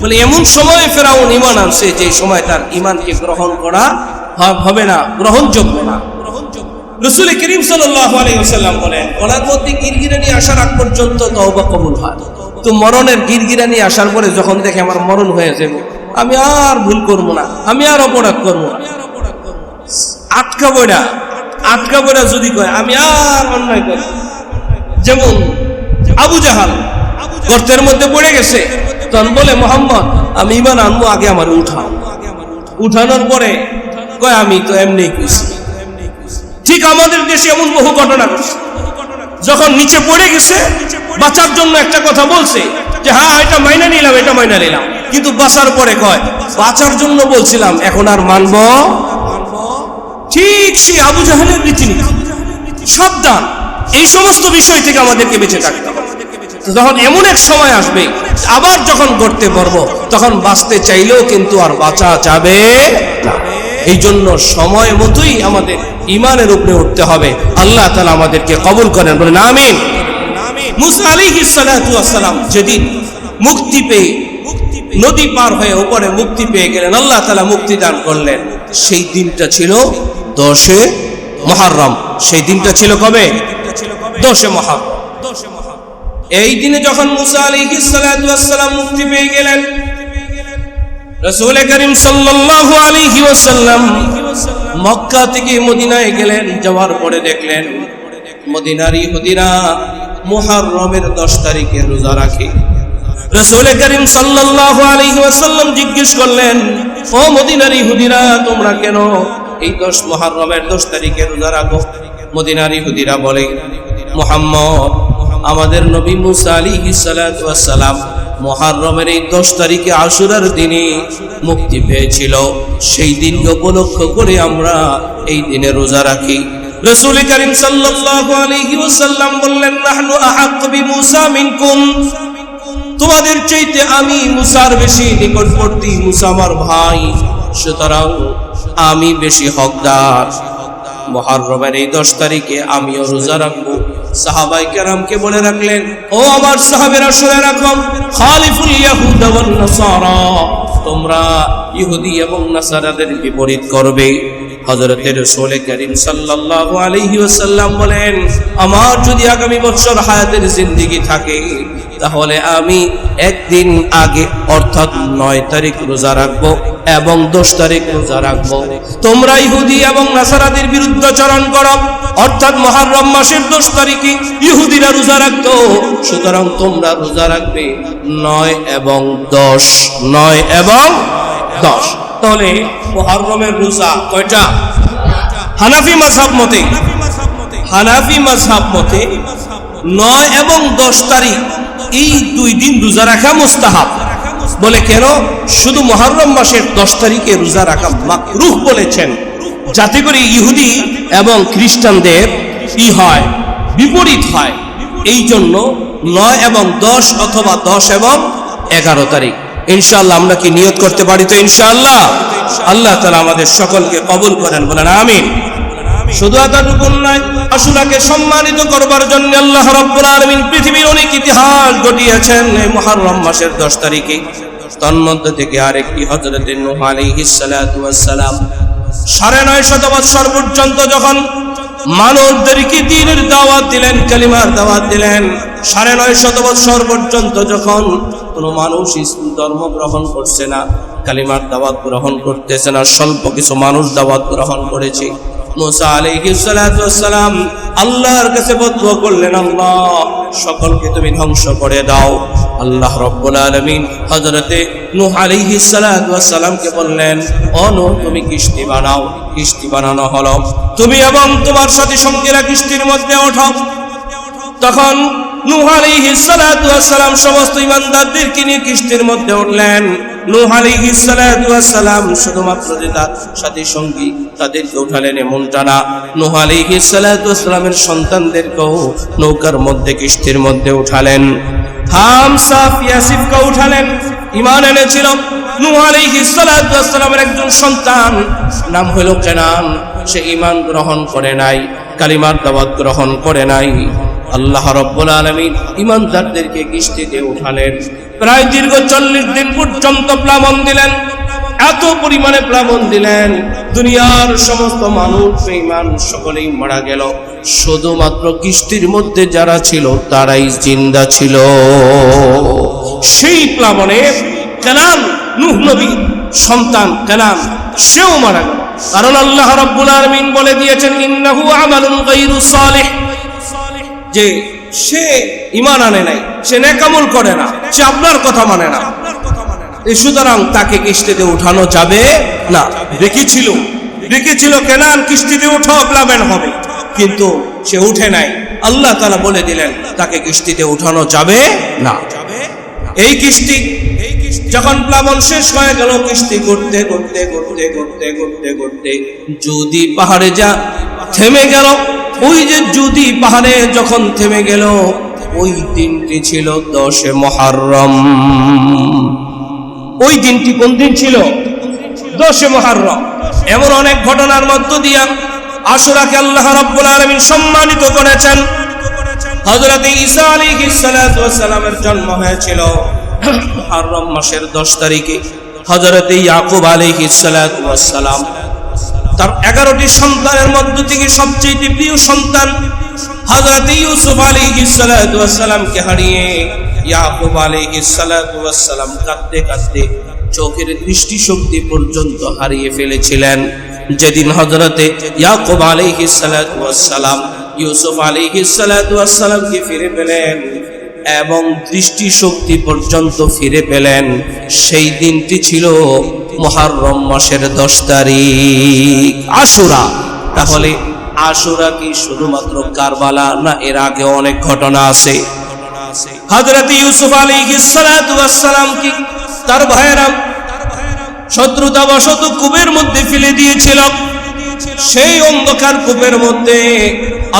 বলে এমন সময়ে ফেরাউন ঈমান আনছে যে সময় তার ঈমানকে গ্রহণ করা হবে না, গ্রহণযোগ্য না। রাসূল করিম সাল্লাল্লাহু আলাইহি ওয়াসাল্লাম বলেন, গলার মধ্যে গিরগিরানি আসার আগ পর্যন্ত তওবা কবুল হয়। তো মরণের গিরগিরানি আসার পরে যখন দেখে আমার মরণ হয়ে যাবে, আমি আর ভুল করব না, আমি আর অপরাধ করব না, আটকা বইরা যদি কয় আমি আর অন্যায় করব। যেমন আবু জাহাল গর্তের মধ্যে পড়ে গেছে, তখন বলে, মুহাম্মদ আমি ঈমান আনবো, আগে আমার উঠানোর পরে কয় আমি তো এমনি কইছি। ঠিক আমাদের দেশে এমন বহু ঘটনা ঘটছে, যখন নিচে পড়ে গেছে বাঁচার জন্য একটা কথা বলছে যে হ্যাঁ এটা মাইনা নিলাম, কিন্তু বাঁচার পরে কয় বাঁচার জন্য বলছিলাম, এখন আর মানব। ঠিক সেই আবু জাহেলের রীতিনীতি। সাবধান, এই সমস্ত বিষয় থেকে আমাদেরকে বেঁচে থাকতে হবে। যখন এমন এক সময় আসবে আবার যখন গড়তে পারবো, তখন বাঁচতে চাইলেও কিন্তু আর বাঁচা যাবে না। এই জন্য সময় মতোই আমাদের ঈমানের উপরে উঠতে হবে। আল্লাহ তাআলা আমাদেরকে কবুল করেন, বলেন আমিন। মূসা আলাইহিস সালাতু ওয়াস সালাম যেদিন মুক্তি পেয়ে নদী পার হয়ে উপরে মুক্তি পেয়ে গেলেন, আল্লাহ তাআলা মুক্তি দান করলেন, সেই দিনটা ছিল 10 মুহররম। সেই দিনটা ছিল কবে? 10 মুহররম। এই দিনে যখন মূসা আলাইহিস সালাতু ওয়াস সালাম মুক্তি পেয়ে গেলেন, রাসূল করিম সাল্লাল্লাহু আলাইহি ওয়াসাল্লাম মক্কা থেকে মদিনায় গেলেন। যাওয়ার পরে দেখলেন মদিনার ইহুদিরা মুহররমের 10 তারিখে রোজা রাখে। রাসূল করিম সাল্লাল্লাহু আলাইহি ওয়াসাল্লাম জিজ্ঞেস করলেন, ও মদিনার ইহুদিরা তোমরা কেন এই 10 মুহররমের 10 তারিখে রোজা রাখো? মদিনার ইহুদিরা বলে, মুহাম্মদ আমাদের নবী মূসা আলাইহিস সালাতু ওয়াস সালাম মুহররমের এই 10 তারিখে আশুরার দিনে মুক্তি পেয়েছিল, সেই দিনকে উপলক্ষ করে আমরা এই দিনে রোজা রাখি। রাসূল করিম সাল্লাল্লাহু আলাইহি ওয়াসাল্লাম বললেন, নাহনু আহাক্ক বিমূসা মিনকুম, তোমাদের চাইতে আমি মুসার বেশি নিকটবর্তী, মুসা আমার ভাই, সুতরাং আমি বেশি হকদার। মুহররমের এই 10 তারিখে আমিও রোজা রাখবো। সাহাবায়ে কেরামকে বলে রাখলেন, ও আমার সাহাবীরা শুনে রাখো, খালিফুল ইয়াহুদা ওয়ান নাসারা, তোমরা ইহুদি এবং নাসারাদের বিপরীত করবে। হযরত রাসূল করিম সাল্লাল্লাহু আলাইহি ওয়াসাল্লাম বলেন, আমার যদি আগামী বছর হায়াতের জিন্দেগি থাকে তাহলে আমি একদিন আগে অর্থাৎ 9 তারিখ রোজা রাখবো এবং 10 তারিখ রোজা রাখবো। তোমরা ইহুদি এবং নাসারাদের বিরুদ্ধাচরণ করো, অর্থাৎ মুহররম মাসের 10 তারিখে ইহুদিরা রোজা রাখতো, সুতরাং তোমরা রোজা রাখবে 9 এবং 10, 9 এবং 10। তাহলে মুহররমের রোজা কয়টা? হানাফি মাযহাব মতে, হানাফি মাযহাব মতে 9 এবং 10 তারিখ এই 2 দিন রোজা রাখা মুস্তাহাব। বলে কেন? শুধু মুহররম মাসের 10 তারিখে রোজা রাখা মাকরুহ বলেছেন, যাতে করে ইহুদি এবং খ্রিস্টানদের হয়, বিপরীত হয়। এই জন্য 9 এবং 10 অথবা 10 এবং 11 তারিখ। ইনশাআল্লাহ আমরা কি নিয়ত করতে পারি তো? ইনশাআল্লাহ আল্লাহ তাআলা আমাদের সকলকে কবুল করেন, বলেন আমিন। শুধু এতটুকু নয়, আশুরাকে সম্মানিত করবার জন্য আল্লাহ রাব্বুল আলামিন পৃথিবীর অনেক ইতিহাস ঘটিয়েছেন এই মুহররম মাসের 10 তারিখে। তন্মধ্যে থেকে আরেকটি হযরত নূহ আলাইহিস সালাতু ওয়াস সালাম 950 বছর পর্যন্ত যখন মানবদেরকে দ্বীনের দাওয়াত দিলেন, কালিমার দাওয়াত দিলেন, 950 বছর পর্যন্ত যখন কোনো মানুষ ইসলাম ধর্ম গ্রহণ করছে না, কালিমার দাওয়াত গ্রহণ করতেছে না, স্বল্প কিছু মানুষ দাওয়াত গ্রহণ করেছে। মুসা আলাইহিস সালাতু ওয়াস সালাম আল্লাহর কাছে বদদুয়া করলেন, আল্লাহ সকলকে তুমি ধ্বংস করে দাও। আল্লাহ রাব্বুল আলামিন হযরতে নূহ আলাইহিস সালাতু ওয়াস সালামকে বললেন, ও নূহ তুমি কিস্তি বানাও। কিস্তি বানানো হলো, তুমি এবং তোমার সাথী সঙ্গীরা কিস্তির মধ্যে ওঠো। তখন নূহ আলাইহিস সালাতু ওয়াস সালাম সমস্ত ঈমানদারদেরকে নিয়ে কিস্তির মধ্যে উঠলেন। নূহ আলাইহিস সালাতু ওয়াস সালাম শুধুমাত্র যে তার সাথী সঙ্গী তাদেরকে উঠালেন এমনটা না, নূহ আলাইহিস সালাতু ওয়াস সালামের সন্তানদেরকেও নৌকার মধ্যে কিস্তির মধ্যে উঠালেন। হাম, সাফ, ইয়াসিফকে উঠালেন। ঈমান এনেছিল নূহ আলাইহিস সালাতু ওয়াস সালামের একজন সন্তান, নাম হলো কেনান। সে ঈমান গ্রহণ করে নাই, কালিমার দাওয়াত গ্রহণ করে নাই। আল্লাহ রাব্বুল আলামিন ঈমানদারদেরকে কিস্তিতে উঠালেন। প্রায় দীর্ঘ 40 দিন পর্যন্ত প্লাবন দিলেন, এত পরিমাণে প্লাবন দিলেন, দুনিয়ার সমস্ত মানুষ বেঈমান সকলেই মারা গেল, শুধুমাত্র কিস্তির মধ্যে যারা ছিল তারাই জিন্দা ছিল। সেই প্লাবনে কেনান, নূহ নবীর সন্তান কেনান, সেও মারা গেল। কারণ আল্লাহ রাব্বুল আলামিন বলে দিয়েছেন, ইন্নাহু আমালুন গায়রু সালিহ, যে সে ঈমান আনে নাই, সে নেক আমল করে না, সে আপনার কথা মানে না, সুতরাং তাকে কিস্তিতে উঠানো যাবে না। দেখেছিল কেনান কিস্তিতে উঠাও, প্লাবন হবে, কিন্তু সে উঠে নাই। আল্লাহ তাআলা বলে দিলেন তাকে কিস্তিতে উঠানো যাবে না। এই কিস্তি যখন প্লাবন শেষ হয়ে গেল, কিস্তি করতে করতে করতে করতে করতে করতে যদি পাহাড়ে যা থেমে গেল, ওই যে যদি পাহাড়ে যখন থেমে গেল, ওই দিনটি ছিল 10 মুহররম। ওই দিনটি কোন দিন ছিল? 10 মুহররম। এমন অনেক ঘটনার মধ্য দিয়া আশুরাকে আল্লাহ রাব্বুল আলামিন সম্মানিত করেছেন। হযরত ঈসা আলাইহিস সালাতু ওয়াস সালামের জন্ম হয়েছিল মুহররম মাসের 10 তারিখে। হযরত ইয়াকুব আলাইহিস সালাতু ওয়াস সালাম তার 11টি সন্তানের মধ্য থেকে সবচেয়ে প্রিয় সন্তান হযরত ইউসুফ আলাইহিস সালাতু ওয়াস সালামকে হারিয়ে ইয়াকুব আলাইহিস সালাতু ওয়াস সালাম কাঁদতে কাঁদতে চোখের দৃষ্টিশক্তি পর্যন্ত হারিয়ে ফেলেছিলেন। যেদিন হযরতে ইয়াকুব আলাইহিস সালাতু ওয়াস সালাম ইউসুফ আলাইহিস সালাতু ওয়াস সালামকে ফিরে পেলেন এবং দৃষ্টিশক্তি পর্যন্ত ফিরে পেলেন, সেই দিনটি ছিল মুহররম মাসের 10 তারিখ, আশুরা। তাহলে আশুরা কি শুধুমাত্র কারবালা, না এর আগে অনেক ঘটনা আছে? হযরত ইউসুফ আলাইহিস সালাতু ওয়াস সালাম কি তার ভাইয়েরা শত্রুতাবশত কূপের মধ্যে ফেলে দিয়েছিল। সেই অন্ধকার কূপের মধ্যে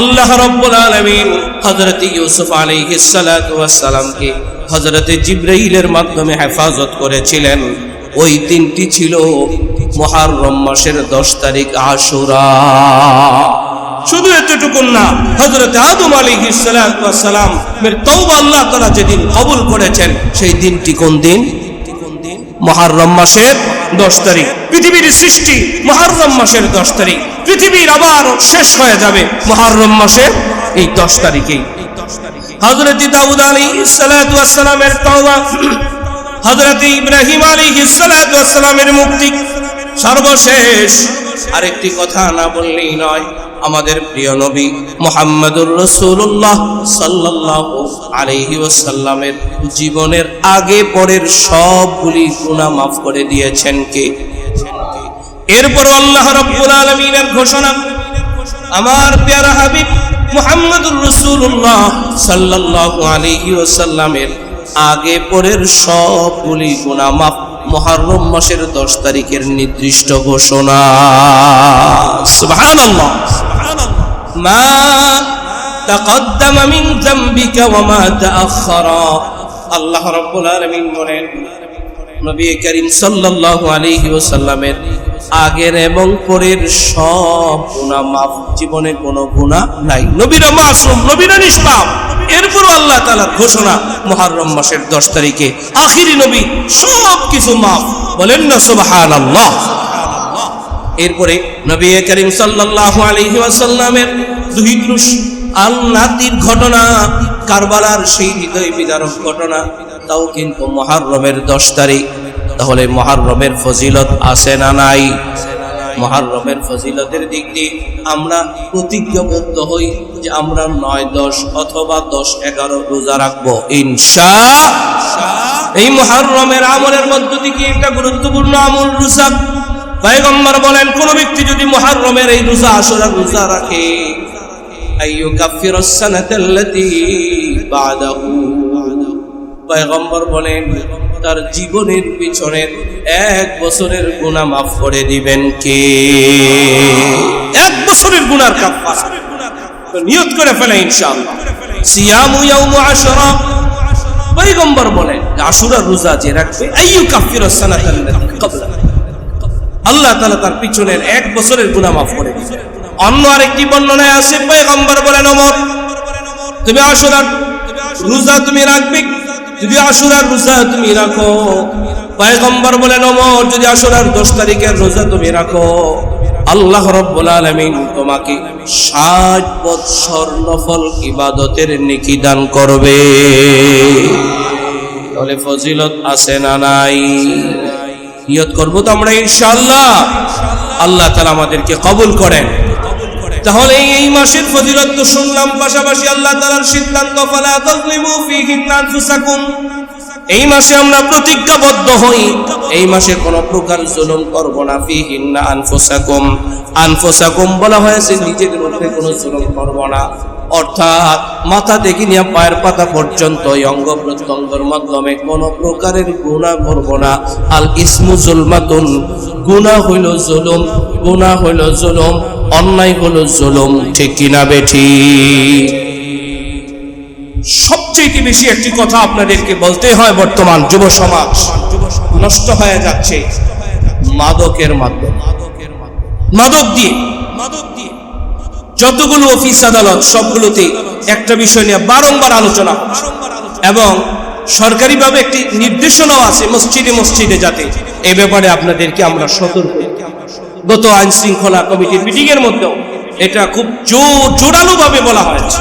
আল্লাহ রাব্বুল আলামিন হযরত ইউসুফ আলাইহিস সালাতু ওয়াস সালামকে হযরত জিবরাইলের মাধ্যমে হেফাজত করেছিলেন। ওই দিনটি ছিল মুহররম মাসের 10 তারিখ আশুরা। শুধু এতটুকু না, হযরত আদম আলাইহিস সালাতু ওয়াস সালাম এর তওবা আল্লাহ তাআলা যেদিন কবুল করেছেন সেই দিনটি কোন দিন? মুহররম মাসের 10 তারিখ। পৃথিবীর সৃষ্টি মুহররম মাসের 10 তারিখ, পৃথিবীর আবার শেষ হয়ে যাবে মুহররম মাসের এই 10 তারিখেই। হযরত দাউদ আলাইহিস সালাতু ওয়াস সালামের তওবা, হযরত ইব্রাহিম আলাইহিস সালাতু ওয়াস সালামের মুক্তি, সর্বশেষ আরেকটি কথা না বললেই নয়, আমাদের প্রিয় নবী মুহাম্মদুর রাসূলুল্লাহ সাল্লাল্লাহু আলাইহি ওয়াসাল্লামের জীবনের আগে পরের সবগুলি গুনাহ মাফ করে দিয়েছেন কে? এরপর আল্লাহ রাব্বুল আলামিনের ঘোষণা, আমার প্যারা হাবিব মুহাম্মদুর রাসূলুল্লাহ সাল্লাল্লাহু আলাইহি ওয়াসাল্লামের আগে পরের সবগুলি গুনাহ মাফ মুহররম মাসের 10 তারিখের নির্দিষ্ট ঘোষণা। সুবহানাল্লাহ। মা তাকদ্দামা মিন যামবিকা ওয়া মা তাআখারা। আল্লাহ রাব্বুল আলামিন বলেন, নবী করিম সাল্লাল্লাহু আলাইহি ওয়াসাল্লামের আগের এবং পরের সব গুনাহ মাফ, জীবনে কোনো গুনাহ নাই। নবীরা মাসুম, নবীরা নিষ্পাপ। এরপর আল্লাহ তাআলার ঘোষণা মুহররম মাসের 10 তারিখে আখিরি নবী, সব কিছু মাফ। বলেন না সুবহানাল্লাহ। এরপরে নবী করিম সাল্লাল্লাহু আলাইহি ওয়াসাল্লামের দুই পুরুষ আল নাতির ঘটনা, কারবালার সেই হৃদয় বিদারক ঘটনা, তাও কিন্তু মুহররমের 10 তারিখ। তাহলে মুহররমের ফজিলত আছে না নাই? মুহররমের ফজিলতের দিক দিয়ে আমরা প্রতিজ্ঞাবদ্ধ হই যে আমরা 9, 10 অথবা 10, 11 রোজা রাখবো ইনশাআল্লাহ। এই মুহররমের আমলের মধ্য থেকে একটা গুরুত্বপূর্ণ আমল রোজা। পয়গম্বর বলেন, কোন ব্যক্তি যদি মুহররমের এই রোজা, আশুরার রোজা রাখে, আইয়ুকাফিরুস সানাতাল্লাতী বাদাহু, পয়গম্বর বলেন তার জীবনের পিছনের 1 বছরের গুনাহ মাফ করে দিবেন কে? 1 বছরের গুনার কাফারা। তো নিয়ত করে ফেলে ইনশাআল্লাহ। সিয়ামু ইয়াউমু আশুরা, পয়গম্বর বলেন আশুরার রোজা যে রাখবে, আইয়ুকাফিরুস সানাতাল্লাতী ক্বাবলা, আল্লাহ তাআলা তার পিছনের 1 বছরের গুনাহ মাফ করে দিবেন। অন্য আরেকটি বর্ণনায় আছে, পয়গম্বর বলেন, ওমর তুমি আশুরার রোজা তুমি রাখবে, যদি আশুরার রোজা তুমি রাখো, পয়গম্বর বলেন, ওমর যদি আশুরার 10 তারিখের রোজা তুমি রাখো, আল্লাহ রাব্বুল আলামিন তোমাকে 60 বছর নফল ইবাদতের নেকি দান করবে। তাহলে ফজিলত আছে না নাই? নিয়ত করব তো আমরা ইনশাআল্লাহ। আল্লাহ তাআলা আমাদেরকে কবুল করেন। তাহলে এই মাসের ফজিলত তো শুনলাম, পাশাপাশি আল্লাহ তাআলার সিদ্ধান্ত, ফালা তাযলিমু ফীহিন্না আনফুসাকুম। এই মাসে আমরা প্রতিজ্ঞাবদ্ধ হই, এই মাসে কোনো প্রকার জুলুম করব না। ফীহিন্না আনফুসাকুম, আনফুসাকুম বলা হয়েছে নিজেদের উপরে কোনো জুলুম করব না, অর্থাৎ মাথা থেকে নিয়ে পায়ের পাতা পর্যন্ত অঙ্গ প্রত্যঙ্গের মাধ্যমে কোনো প্রকারের গুনাহ করব না। আল ইসমু জুলমাতুন, গুনাহ হইল জুলুম, গুনাহ হইল জুলুম, অন্যায় হলো জুলুম। ঠিক কিনা বেঠি? সবচেয়ে বেশি একটি কথা আপনাদেরকে বলতে হয়, বর্তমান যুব সমাজ নষ্ট হয়ে যাচ্ছে মাদকের মাধ্যমে। মাদক দিয়ে যতগুলো অফিস আদালত সবগুলোতে একটা বিষয় নিয়ে বারংবার আলোচনা হচ্ছে, এবং সরকারিভাবে একটি নির্দেশনাও আছে মসজিদে মসজিদে, যাতে এ ব্যাপারে আপনাদেরকে আমরা সতর্ক। গত আইন শৃঙ্খলা কমিটির মিটিং এর মধ্যেও এটা খুব জোরালো ভাবে বলা হয়েছে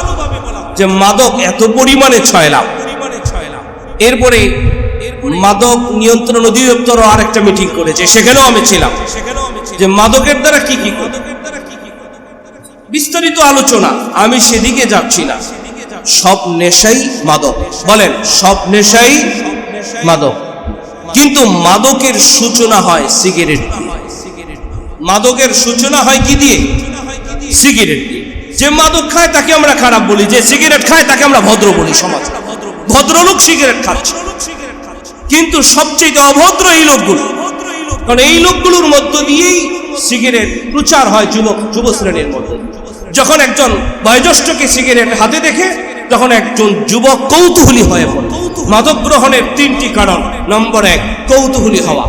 যে মাদক এত পরিমাণে ছয়লাভ। এরপরে মাদক নিয়ন্ত্রণ অধিদপ্তর আরেকটা মিটিং করেছে, সেখানেও আমি ছিলাম, যে মাদকের দ্বারা কি কি করে বিস্তারিত আলোচনা। আমি সেদিকে যাচ্ছি না। সব নেশাই মাদক, বলেন সব নেশাই মাদক, কিন্তু মাদকের সূচনা হয় সিগারেট দিয়ে। মাদকের সূচনা হয় কি দিয়ে? সিগারেট দিয়ে। যে মাদক খায় তাকে আমরা খারাপ বলি, যে সিগারেট খায় তাকে আমরা ভদ্র বলি। সমাজ ভদ্রলোক সিগারেট খাচ্ছে, কিন্তু সবচেয়ে অভদ্র এই লোকগুলো, কারণ এই লোকগুলোর মধ্য দিয়েই সিগারেট প্রচার হয় যুব শ্রেণীর মধ্যে। যখন একজন বয়োজ্যেষ্ঠকে সিগারেট হাতে দেখে তখন একজন যুবক কৌতূহলী হয়ে পড়ে। মাদক গ্রহণের 3টি কারণ। নম্বর 1, কৌতূহলী হওয়া।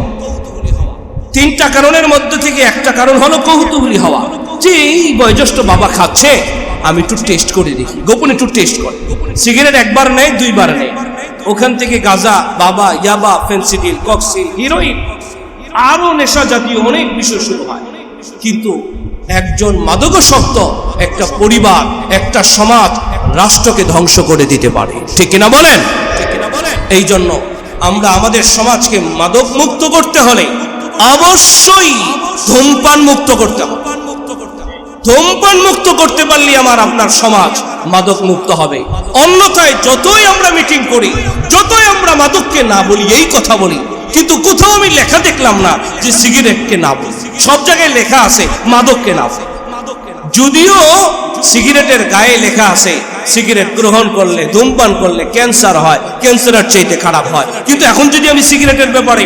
3টা কারণের মধ্যে থেকে একটা কারণ হলো কৌতূহলী হওয়া, যে এই বয়োজ্যেষ্ঠ বাবা খাচ্ছে, আমি একটু টেস্ট করে দেখি। গোপনে একটু টেস্ট করে। সিগারেট একবার নেয়, 2বার নেয়। ওখান থেকে গাঁজা, বাবা, ইয়াবা, ফেন্সিডিল, কক্সিন, হিরোইন, আরো নেশা জাতীয় অনেক বিষয় শুরু হয়। কিন্তু একজন মাদকাসক্ত একটা পরিবার, একটা সমাজ, রাষ্ট্রকে ধ্বংস করে দিতে পারে। ঠিক কিনা বলেন? এই জন্য আমরা আমাদের সমাজকে মাদক মুক্ত করতে হলে অবশ্যই ধূমপান মুক্ত করতে হবে। ধূমপান মুক্ত করতে পারলে আমার আপনার সমাজ মাদক মুক্ত হবে। অন্যথায় যতই আমরা মিটিং করি, যতই আমরা মাদককে না বলি, এই কথা বলি, কিন্তু কোথাও আমি লেখা দেখলাম না যে সিগারেটকে না বলি। সব জায়গায় লেখা আছে মাদককে না বলি। যদিও সিগারেটের গায়ে লেখা আছে সিগারেট গ্রহণ করলে, ধূমপান করলে ক্যান্সার হয়, ক্যান্সারের চাইতে খারাপ হয়। কিন্তু এখন যদি আমি সিগারেটের ব্যাপারে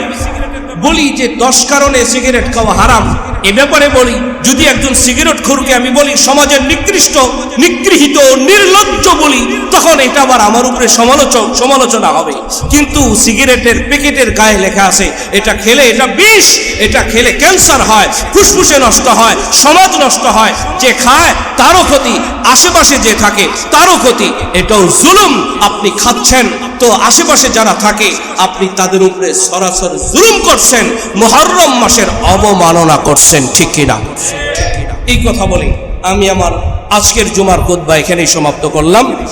বলি যে 10 কারণে সিগারেট খাওয়া হারাম, এ ব্যাপারে বলি, যদি একজন সিগারেট খোরকে আমি বলি সমাজের নিকৃষ্ট, নিগৃহীত, নির্লজ্জ বলি, তখন এটা আবার আমার উপরে সমালোচনা হবে। কিন্তু সিগারেটের প্যাকেটের গায়ে লেখা আছে এটা খেলে এটা বিষ, এটা খেলে ক্যান্সার হয়, ফুসফুসে নষ্ট হয়, সমাজ নষ্ট হয়, যে খায় তারও ক্ষতি, আশেপাশে যে থাকে তারও ক্ষতি। এটাও জুলুম। আপনি খাচ্ছেন তো আশেপাশে যারা থাকে আপনি তাদের উপরে সরাসরি জুলুম করছেন, মুহররম মাসের অবমাননা করছেন। ঠিক কিনা? এই কথা বলে আমি আমার আজকের জুমার খুতবা এখানেই সমাপ্ত করলাম।